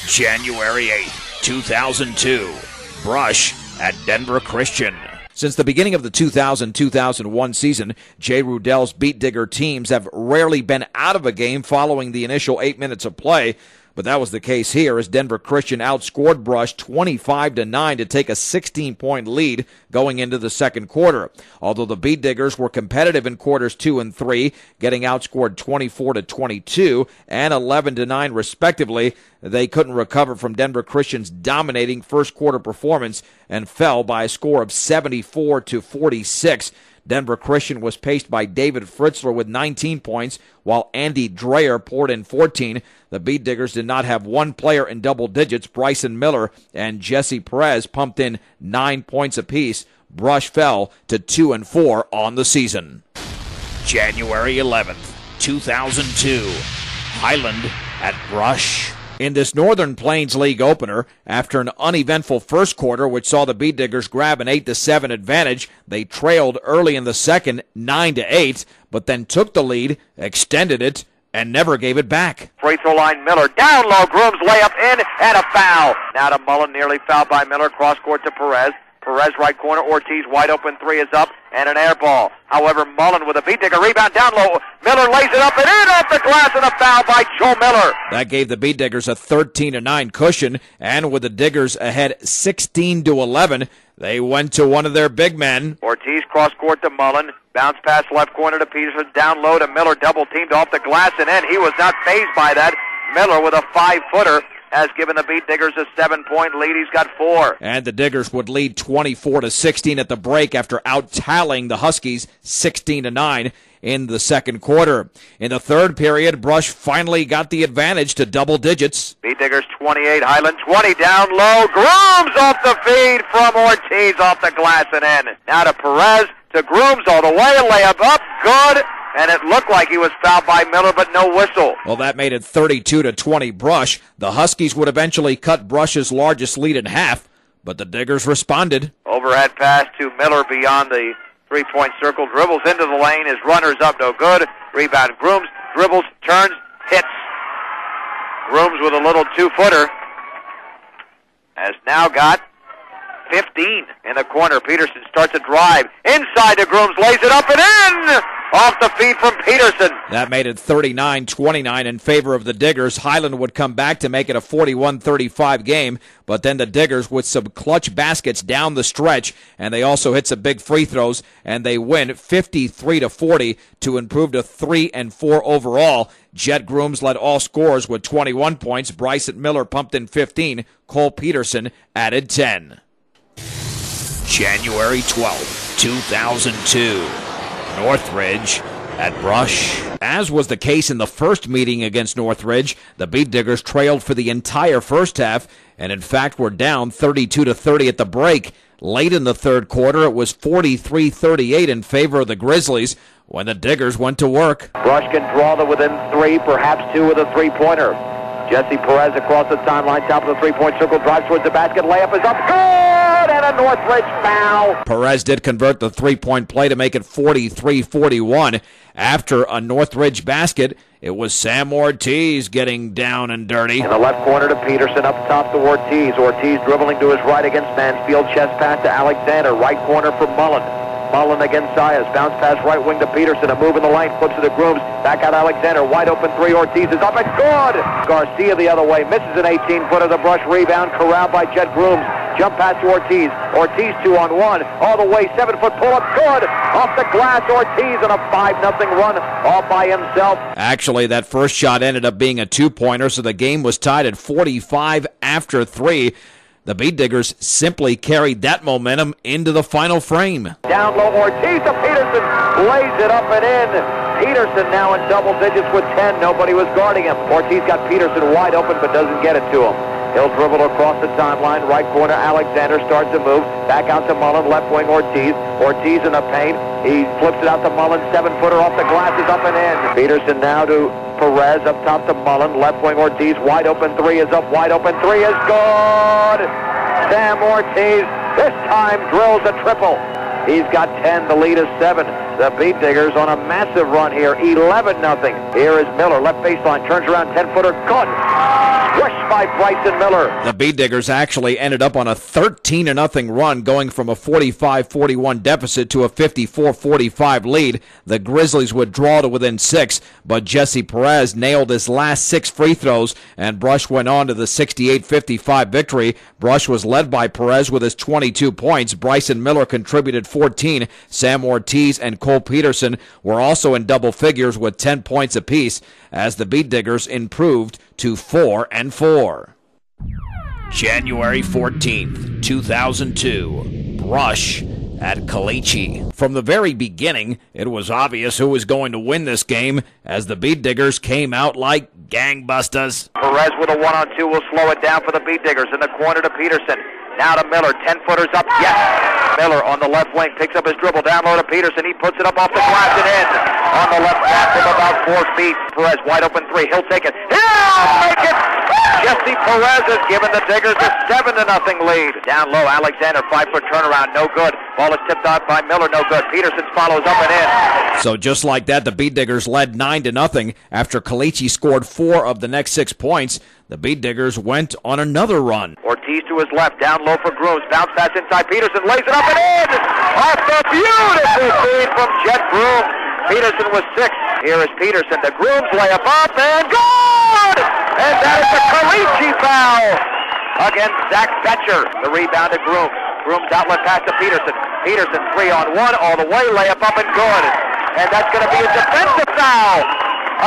January 8th, 2002. Brush at Denver Christian. Since the beginning of the 2000-2001 season, Jay Rudell's Beetdigger teams have rarely been out of a game following the initial 8 minutes of play. But that was the case here as Denver Christian outscored Brush 25-9 to take a 16-point lead going into the second quarter. Although the Beetdiggers were competitive in quarters 2 and 3, getting outscored 24-22 and 11-9 respectively, they couldn't recover from Denver Christian's dominating first quarter performance and fell by a score of 74-46. Denver Christian was paced by David Fritzler with 19 points, while Andy Dreyer poured in 14. The Beetdiggers did not have one player in double digits. Bryson Miller and Jesse Perez pumped in 9 points apiece. Brush fell to 2-4 on the season. January 11th, 2002. Highland at Brush. In this Northern Plains League opener, after an uneventful first quarter which saw the Beetdiggers grab an 8-7 advantage, they trailed early in the second 9-8, but then took the lead, extended it, and never gave it back. Free throw line, Miller, down low, Grooms layup in, and a foul. Now to Mullen, nearly fouled by Miller, cross court to Perez. Perez right corner, Ortiz wide open, three is up, and an air ball. However, Mullen with a Beetdigger rebound down low. Miller lays it up and in off the glass, and a foul by Joe Miller. That gave the Beetdiggers a 13-9 cushion, and with the Diggers ahead 16-11, they went to one of their big men. Ortiz cross court to Mullen, bounce pass left corner to Peterson, down low to Miller, double teamed off the glass and in. He was not fazed by that. Miller with a 5-footer. Has given the Beetdiggers a 7-point lead. He's got 4. And the Diggers would lead 24-16 at the break after out-tallying the Huskies 16-9 in the second quarter. In the third period, Brush finally got the advantage to double digits. Beetdiggers 28, Highland 20, down low. Grooms off the feed from Ortiz off the glass and in. Now to Perez, to Grooms all the way, a layup up, good. And it looked like he was fouled by Miller, but no whistle. Well, that made it 32-20 Brush. The Huskies would eventually cut Brush's largest lead in half, but the Diggers responded. Overhead pass to Miller beyond the three-point circle, dribbles into the lane, his runner's up, no good. Rebound, Grooms, dribbles, turns, hits. Grooms with a little 2-footer has now got 15 in the corner. Peterson starts a drive. Inside to Grooms, lays it up and in! Off the feed from Peterson. That made it 39-29 in favor of the Diggers. Highland would come back to make it a 41-35 game, but then the Diggers with some clutch baskets down the stretch, and they also hit some big free throws, and they win 53-40 to improve to 3-4 overall. Jet Grooms led all scorers with 21 points. Bryson Miller pumped in 15. Cole Peterson added 10. January 12th, 2002. Northridge at Brush. As was the case in the first meeting against Northridge, the Beetdiggers trailed for the entire first half and in fact were down 32-30 at the break. Late in the third quarter, it was 43-38 in favor of the Grizzlies when the Diggers went to work. Brush can draw the within 3, perhaps 2 with a three-pointer. Jesse Perez across the timeline, top of the three-point circle, drives towards the basket, layup is up, good, and a Northridge foul. Perez did convert the three-point play to make it 43-41. After a Northridge basket, it was Sam Ortiz getting down and dirty. In the left corner to Peterson, up top to Ortiz. Ortiz dribbling to his right against Mansfield, chest pass to Alexander, right corner for Mullen. Mullen against Zayas, bounce pass right wing to Peterson, a move in the lane, flips it to Grooms, back out Alexander, wide open 3, Ortiz is up and good! Garcia the other way, misses an 18-footer, the Brush rebound, corralled by Jet Grooms, jump pass to Ortiz, Ortiz 2-on-1, all the way, 7-foot pull-up, good! Off the glass, Ortiz on a 5-0 run, all by himself. Actually, that first shot ended up being a 2-pointer, so the game was tied at 45 after 3. The Beetdiggers simply carried that momentum into the final frame. Down low, Ortiz to Peterson, lays it up and in. Peterson now in double digits with 10. Nobody was guarding him. Ortiz got Peterson wide open but doesn't get it to him. He'll dribble across the timeline. Right corner, Alexander starts to move. Back out to Mullen, left wing, Ortiz. Ortiz in the paint. He flips it out to Mullen. 7-footer off the glass is up and in. Peterson now to Perez, up top to Mullen. Left wing, Ortiz. Wide open 3 is up. Wide open 3 is good. Sam Ortiz this time drills a triple. He's got 10. The lead is 7. The Beetdiggers on a massive run here. 11-0. Here is Miller. Left baseline. Turns around. 10-footer. Good. Squish by by Bryson Miller. The Beetdiggers actually ended up on a 13-0 run, going from a 45-41 deficit to a 54-45 lead. The Grizzlies would draw to within 6, but Jesse Perez nailed his last 6 free throws, and Brush went on to the 68-55 victory. Brush was led by Perez with his 22 points. Bryson Miller contributed 14. Sam Ortiz and Cole Peterson were also in double figures with 10 points apiece, as the Beetdiggers improved to 4-4. January 14th, 2002. Brush at Kalichi. From the very beginning, it was obvious who was going to win this game, as the Beetdiggers came out like gangbusters. Perez with a 1-on-2 will slow it down for the Beetdiggers. In the corner to Peterson. Now to Miller, 10-footers up, yes! Miller on the left wing, picks up his dribble, down low to Peterson. He puts it up off the glass and in. On the left half from about 4 feet. Perez wide open 3, he'll take it. He'll make it! Jesse Perez has given the Diggers a 7-0 lead. Down low, Alexander, 5-foot turnaround, no good. Ball is tipped out by Miller, no good. Peterson follows up and in. So just like that, the Beetdiggers led 9-0 after Kalichi scored 4 of the next 6 points. The Beetdiggers went on another run. Ortiz to his left, down low for Grooms. Bounce pass inside. Peterson lays it up and in! Off the beautiful feed from Jet Grooms. Peterson was 6. Here is Peterson. The Grooms layup up and good! And that is a Kalichi foul against Zach Betcher. The rebound to Grooms. Grooms outlet pass to Peterson. Peterson 3-on-1 all the way. Layup up and good. And that's going to be a defensive foul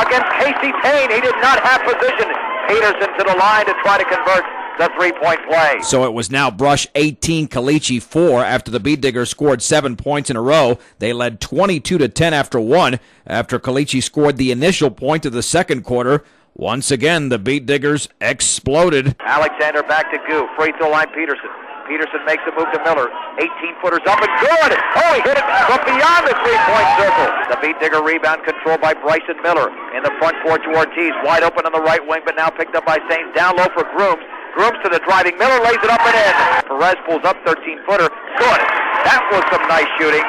against Casey Payne. He did not have position. Peterson to the line to try to convert the 3-point play. So it was now Brush 18, Kalichi 4 after the Beetdiggers scored 7 points in a row. They led 22-10 after 1 after Kalichi scored the initial point of the second quarter. Once again, the Beetdiggers exploded. Alexander back to Goo. Free throw line Peterson. Peterson makes a move to Miller. 18-footers up and good. Oh, he hit it from beyond the 3-point circle. The Beetdigger rebound controlled by Bryson Miller. In the front court to Ortiz. Wide open on the right wing, but now picked up by Saints. Down low for Grooms. Grooms to the driving. Miller lays it up and in. Perez pulls up 13-footer. Good. That was some nice shooting.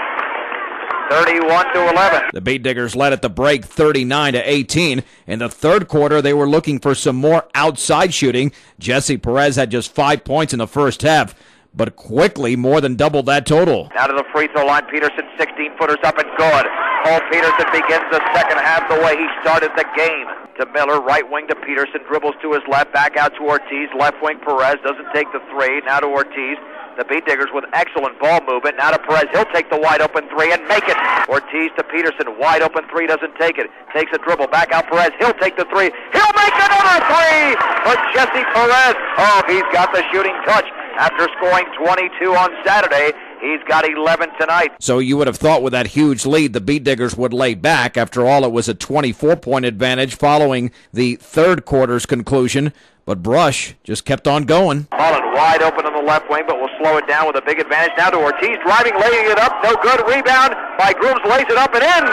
31-11. The Beetdiggers led at the break 39-18. In the third quarter, they were looking for some more outside shooting. Jesse Perez had just 5 points in the first half, but quickly more than doubled that total. Now to the free throw line, Peterson, 16-footers up and good. Cole Peterson begins the second half the way he started the game. To Miller, right wing to Peterson, dribbles to his left, back out to Ortiz, left wing Perez, doesn't take the 3, now to Ortiz. The Beetdiggers with excellent ball movement. Now to Perez. He'll take the wide open 3 and make it. Ortiz to Peterson. Wide open 3, doesn't take it. Takes a dribble. Back out Perez. He'll take the 3. He'll make another 3 for Jesse Perez. Oh, he's got the shooting touch. After scoring 22 on Saturday, he's got 11 tonight. So you would have thought with that huge lead, the Beetdiggers would lay back. After all, it was a 24-point advantage following the third quarter's conclusion. But Brush just kept on going. Holland wide open on the left wing, but will slow it down with a big advantage. Now to Ortiz, driving, laying it up. No good. Rebound by Grooms, lays it up and in.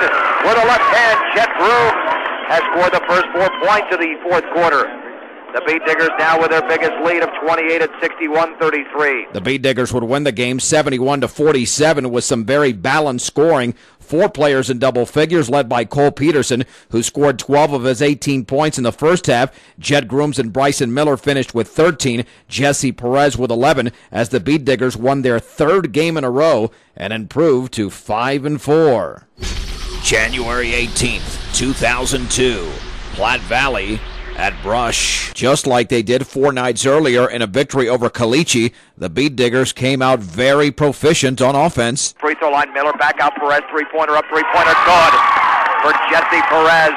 With a left hand, Jet Grooms has scored the first 4 points of the fourth quarter. The Beetdiggers now with their biggest lead of 28 at 61-33. The Beetdiggers would win the game 71-47 with some very balanced scoring. 4 players in double figures, led by Cole Peterson, who scored 12 of his 18 points in the first half. Jet Grooms and Bryson Miller finished with 13. Jesse Perez with 11, as the Beetdiggers won their 3rd game in a row and improved to 5-4. January 18th, 2002, Platte Valley at Brush. Just like they did 4 nights earlier in a victory over Kalichi, the Beetdiggers came out very proficient on offense. Free throw line, Miller, back out Perez, 3-pointer up, 3-pointer good for Jesse Perez.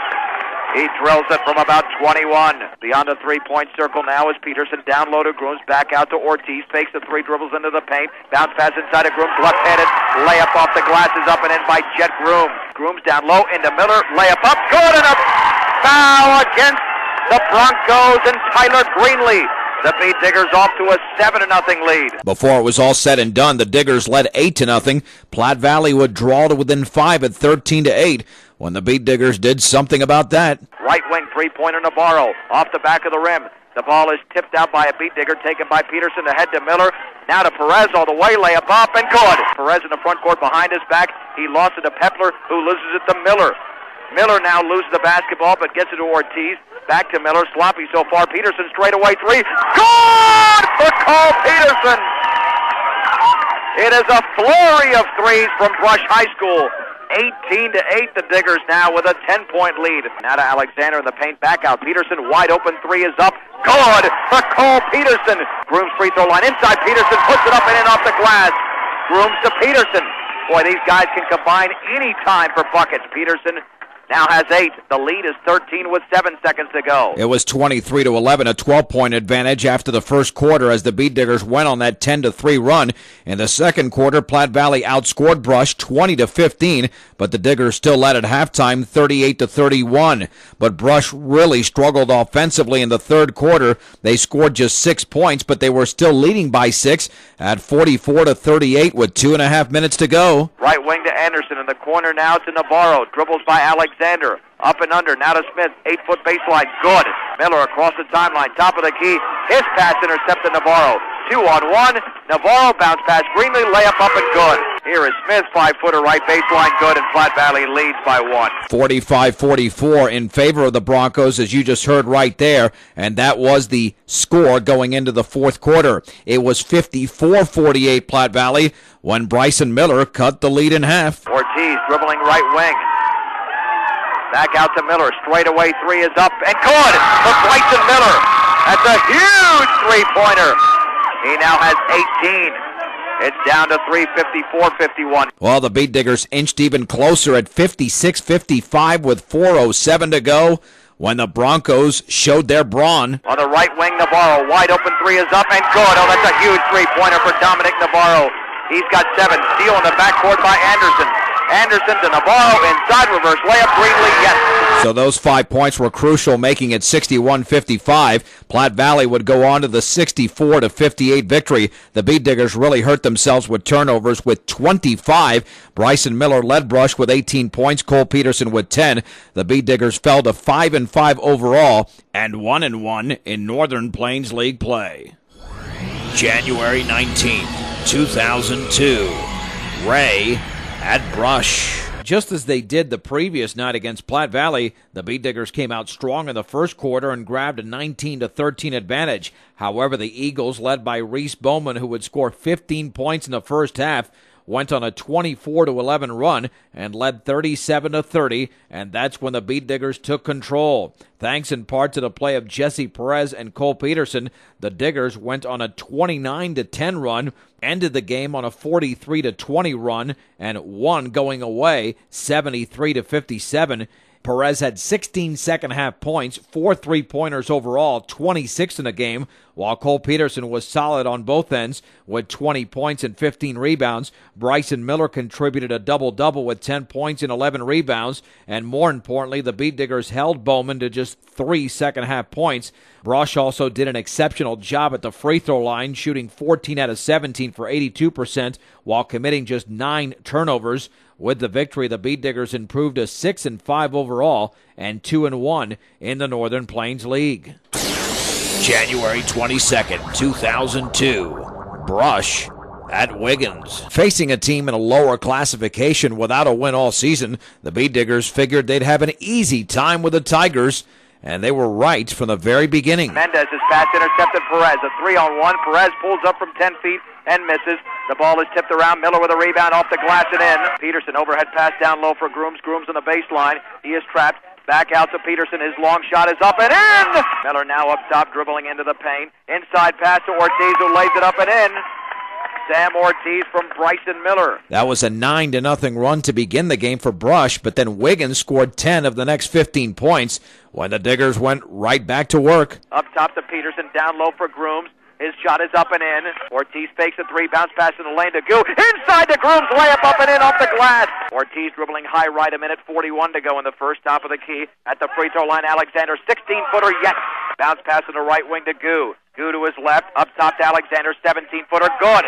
He drills it from about 21. Beyond the 3-point circle now is Peterson. Down low to Grooms, back out to Ortiz, fakes the 3, dribbles into the paint, bounce pass inside of Grooms, left-handed, layup off the glass is up and in by Jet Grooms. Grooms down low into Miller, layup up, good, and a foul against the Broncos and Tyler Greenlee. The Beetdiggers off to a 7-0 lead. Before it was all said and done, the Diggers led 8-0. Platte Valley would draw to within 5 at 13-8 when the Beetdiggers did something about that. Right wing 3-pointer Navarro off the back of the rim. The ball is tipped out by a Beetdigger, taken by Peterson, ahead to Miller. Now to Perez all the way, layup up and good. Perez in the front court behind his back. He lost it to Pepler, who loses it to Miller. Miller now loses the basketball, but gets it to Ortiz. Back to Miller, sloppy so far. Peterson straightaway three. Good for Cole Peterson. It is a flurry of threes from Brush High School. 18-8, the Diggers now with a 10-point lead. Now to Alexander in the paint, back out. Peterson, wide open, three is up. Good for Cole Peterson. Grooms free throw line inside. Peterson puts it up and in off the glass. Grooms to Peterson. Boy, these guys can combine any time for buckets. Peterson now has 8. The lead is 13 with 7 seconds to go. It was 23-11, a 12-point advantage after the first quarter as the Beetdiggers went on that 10-3 run. In the second quarter, Platte Valley outscored Brush 20-15, but the Diggers still led at halftime 38-31. But Brush really struggled offensively in the third quarter. They scored just 6 points, but they were still leading by 6 at 44-38 with 2.5 minutes to go. Right wing to Anderson in the corner now to Navarro. Dribbles by Alexander. Up and under. Now to Smith. 8-foot baseline. Good. Miller across the timeline. Top of the key. His pass intercepted Navarro. 2-on-1. Navarro bounce pass. Greenlee layup up and good. Here is Smith. 5-footer right baseline. Good. And Platte Valley leads by 1. 45-44 in favor of the Broncos, as you just heard right there. And that was the score going into the fourth quarter. It was 54-48 Platte Valley when Bryson Miller cut the lead in half. Ortiz dribbling right wing. Back out to Miller. Straightaway three is up and good for Bryson Miller. That's a huge three-pointer. He now has 18. It's down to 3:54-51. Well, the Beetdiggers inched even closer at 56-55 with 4:07 to go when the Broncos showed their brawn. On the right wing, Navarro. Wide open three is up and good. Oh, that's a huge three-pointer for Dominic Navarro. He's got 7. Steal in the backcourt by Anderson. Anderson to Navarro, inside reverse layup, Greenlee, yes. So those 5 points were crucial, making it 61-55. Platte Valley would go on to the 64-58 victory. The Beetdiggers really hurt themselves with turnovers with 25. Bryson Miller led Brush with 18 points, Cole Peterson with 10. The Beetdiggers fell to 5-5 overall and 1-1 in Northern Plains League play. January 19th, 2002. Ray at Brush. Just as they did the previous night against Platte Valley, the Beetdiggers came out strong in the first quarter and grabbed a 19-13 advantage. However, the Eagles, led by Reese Bowman, who would score 15 points in the first half, went on a 24-11 run and led 37-30, and that's when the Beetdiggers took control. Thanks in part to the play of Jesse Perez and Cole Peterson, the Diggers went on a 29-10 run, ended the game on a 43-20 run, and won going away 73-57. Perez had 16 second-half points, 4 three-pointers overall, 26 in the game, while Cole Peterson was solid on both ends with 20 points and 15 rebounds. Bryson Miller contributed a double-double with 10 points and 11 rebounds, and more importantly, the Beetdiggers held Bowman to just 3 second-half points. Brush also did an exceptional job at the free throw line, shooting 14 out of 17 for 82%, while committing just 9 turnovers. With the victory, the Beetdiggers improved to 6-5 overall and 2-1 in the Northern Plains League. January 22nd, 2002. Brush at Wiggins. Facing a team in a lower classification without a win all season, the Beetdiggers figured they'd have an easy time with the Tigers, and they were right from the very beginning. Mendez's pass intercepted Perez. A 3-on-1. Perez pulls up from 10 feet and misses. The ball is tipped around. Miller with a rebound off the glass and in. Peterson overhead pass down low for Grooms. Grooms on the baseline. He is trapped. Back out to Peterson. His long shot is up and in. Miller now up top, dribbling into the paint. Inside pass to Ortiz, who lays it up and in. Sam Ortiz from Bryson Miller. That was a 9-0 run to begin the game for Brush, but then Wiggins scored 10 of the next 15 points when the Diggers went right back to work. Up top to Peterson, down low for Grooms. His shot is up and in. Ortiz fakes a 3, bounce pass in the lane to Goo. Inside to Grooms, layup up and in off the glass. Ortiz dribbling high right, 1:41 to go in the first, top of the key. At the free throw line, Alexander, 16-footer, yes. Bounce pass in the right wing to Goo. Goo to his left, up top to Alexander, 17-footer, good.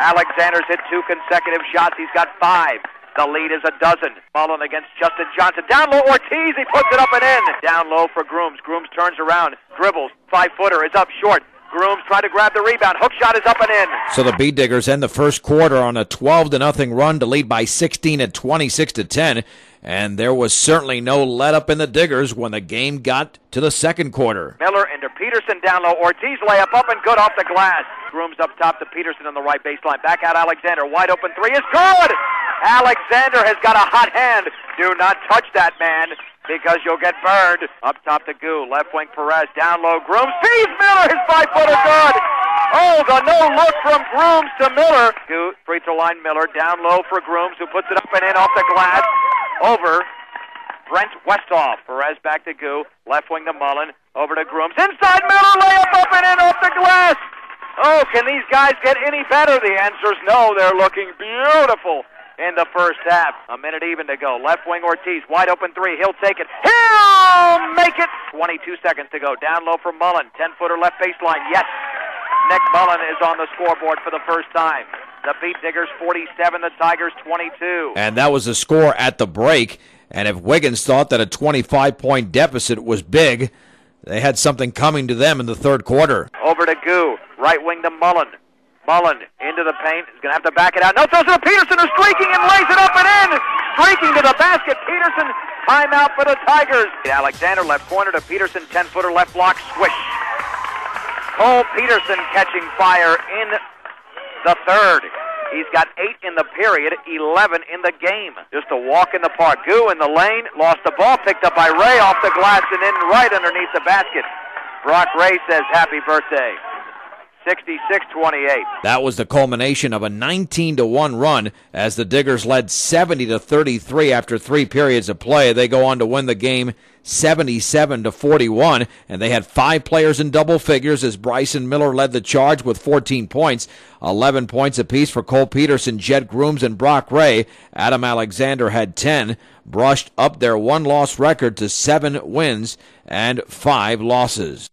Alexander's hit 2 consecutive shots. He's got 5. The lead is 12. Mullen against Justin Johnson. Down low, Ortiz. He puts it up and in. Down low for Grooms. Grooms turns around, dribbles. 5-footer is up short. Grooms trying to grab the rebound. Hook shot is up and in. So the Beetdiggers end the first quarter on a 12-0 run to lead by 16 at 26-10. and there was certainly no let-up in the Diggers when the game got to the second quarter. Miller into Peterson, down low. Ortiz layup up and good off the glass. Grooms up top to Peterson on the right baseline. Back out Alexander. Wide open three is good. Alexander has got a hot hand. Do not touch that man because you'll get burned. Up top to Goo. Left wing Perez. Down low Grooms. Feeds Miller. His 5-footer good. Oh, the no look from Grooms to Miller. Goo, free throw line Miller. Down low for Grooms, who puts it up and in off the glass. Over Brent Westhoff. Perez back to Goo. Left wing to Mullen. Over to Grooms. Inside Miller. Layup up and in off the glass. Oh, can these guys get any better? The answer is no. They're looking beautiful in the first half. A minute even to go. Left wing Ortiz. Wide open three. He'll take it. He'll make it. 22 seconds to go. Down low for Mullen. 10-footer left baseline. Yes. Nick Mullen is on the scoreboard for the first time. The Beetdiggers 47, the Tigers 22. And that was the score at the break. And if Wiggins thought that a 25-point deficit was big, they had something coming to them in the third quarter. Over to Goo. Right wing to Mullen. Mullen into the paint. He's going to have to back it out. No, throws it to Peterson, who's streaking and lays it up and in. Streaking to the basket. Peterson, timeout for the Tigers. Alexander left corner to Peterson. 10-footer left block. Swish. Cole Peterson catching fire in the third. He's got 8 in the period, 11 in the game. Just a walk in the park. Goo in the lane, lost the ball, picked up by Ray off the glass and in right underneath the basket. Brock Ray says happy birthday. 66-28. That was the culmination of a 19-1 run as the Diggers led 70-33 after 3 periods of play. They go on to win the game 77-41, and they had 5 players in double figures as Bryson Miller led the charge with 14 points, 11 points apiece for Cole Peterson, Jed Grooms, and Brock Ray. Adam Alexander had 10, brushed up their one-loss record to 7 wins and 5 losses.